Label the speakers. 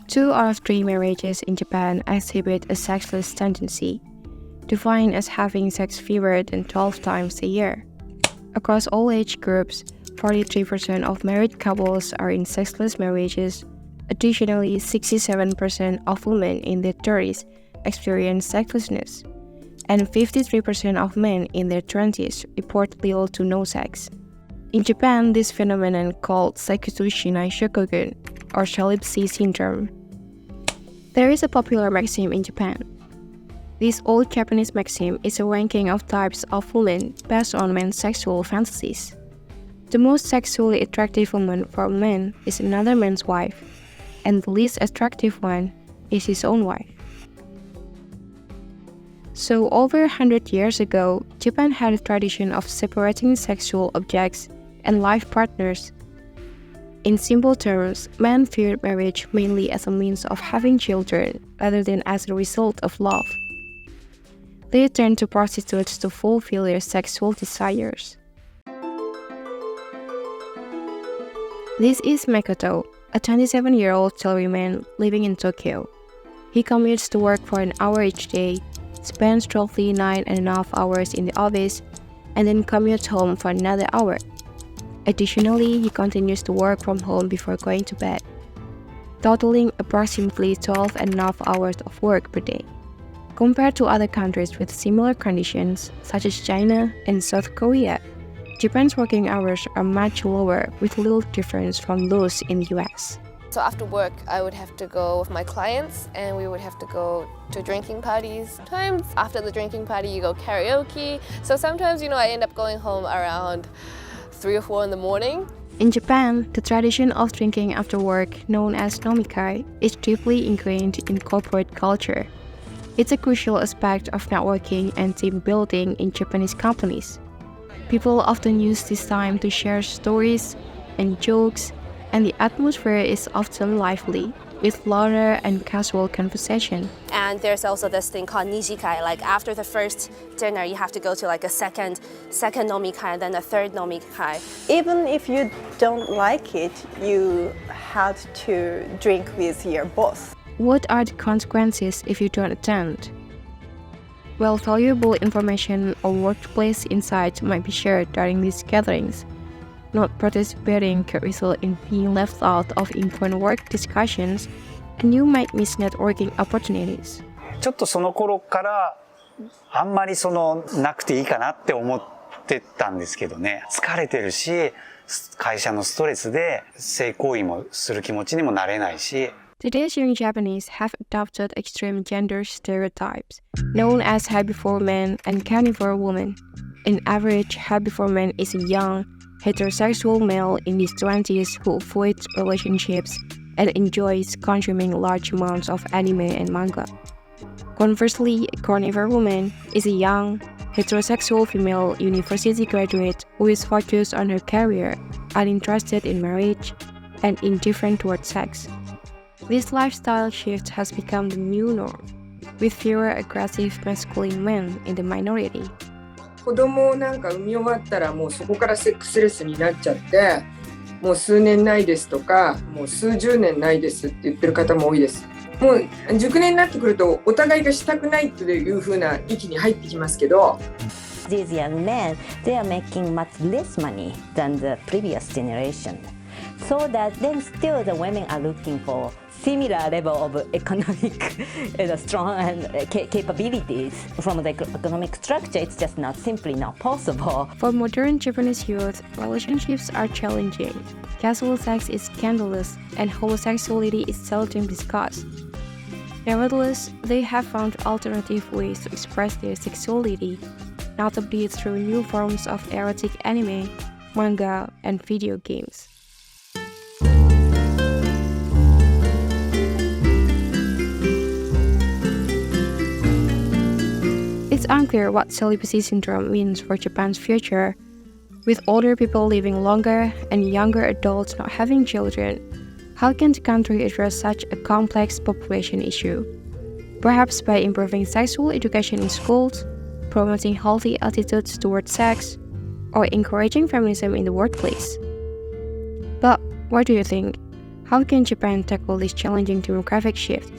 Speaker 1: 2 out of 3 marriages in Japan exhibit a sexless tendency, defined as having sex fewer than 12 times a year. Across all age groups, 43% of married couples are in sexless marriages. Additionally, 67% of women in their 30s experience sexlessness, and 53% of men in their 20s report little to no sex. In Japan, this phenomenon called Saikusu Shinai Shokugun, or celibacy syndrome. There is a popular maxim in Japan. This old Japanese maxim is a ranking of types of women based on men's sexual fantasies. The most sexually attractive woman for a man is another man's wife, and the least attractive one is his own wife. So over 100 years ago, Japan had a tradition of separating sexual objects and life partners. In simple terms, men viewed marriage mainly as a means of having children rather than as a result of love. They turned to prostitutes to fulfill their sexual desires. This is Makoto, a 27-year-old salaryman living in Tokyo. He commutes to work for an hour each day, spends roughly 9.5 hours in the office, and then commutes home for another hour. Additionally, he continues to work from home before going to bed, totaling approximately 12.5 hours of work per day. Compared to other countries with similar conditions, such as China and South Korea, Japan's working hours are much lower, with little difference from those in the US.
Speaker 2: So after work, I would have to go with my clients and we would have to go to drinking parties. Sometimes after the drinking party, you go karaoke. So sometimes, I end up going home around 3 or 4 in the morning.
Speaker 1: In Japan, the tradition of drinking after work, known as nomikai, is deeply ingrained in corporate culture. It's a crucial aspect of networking and team building in Japanese companies. People often use this time to share stories and jokes, and the atmosphere is often lively, with laughter and casual conversation.
Speaker 3: And there's also this thing called nijikai, like after the first dinner, you have to go to like a second nomikai and then a third nomikai.
Speaker 4: Even if you don't like it, you had to drink with your boss.
Speaker 1: What are the consequences if you don't attend? Well, valuable information or workplace insights might be shared during these gatherings. Not participating could result in being left out of important work discussions, and you might miss networking opportunities.
Speaker 5: ちょっとその頃からあんまりなくていいかなって思ってたんですけどね。疲れてるし、会社のストレスで性行為もする気持ちにもなれないし。
Speaker 1: Today's young Japanese have adopted extreme gender stereotypes, known as happy for men and candy for women. On average, happy for men is a young, heterosexual male in his 20s who avoids relationships and enjoys consuming large amounts of anime and manga. Conversely, a carnivore woman is a young, heterosexual female university graduate who is focused on her career, uninterested in marriage, and indifferent towards sex. This lifestyle shift has become the new norm, with fewer aggressive masculine men in the minority.
Speaker 6: 子供をなんか産み終わったらもうそこからセックスレスになっちゃって、もう数年ないですとか、もう数十年ないですって言ってる方も多いです。もう熟年になってくるとお互いがしたくないっていう風な域に入ってきますけど。
Speaker 7: These young men, they are making much less money than the previous generation. So that then still the women are looking for similar level of economic strong and capabilities. From the economic structure, it's just simply not possible.
Speaker 1: For modern Japanese youth, relationships are challenging. Casual sex is scandalous, and homosexuality is seldom discussed. Nevertheless, they have found alternative ways to express their sexuality, notably through new forms of erotic anime, manga, and video games. It's unclear what celibacy syndrome means for Japan's future. With older people living longer and younger adults not having children, how can the country address such a complex population issue? Perhaps by improving sexual education in schools, promoting healthy attitudes towards sex, or encouraging feminism in the workplace. But what do you think? How can Japan tackle this challenging demographic shift?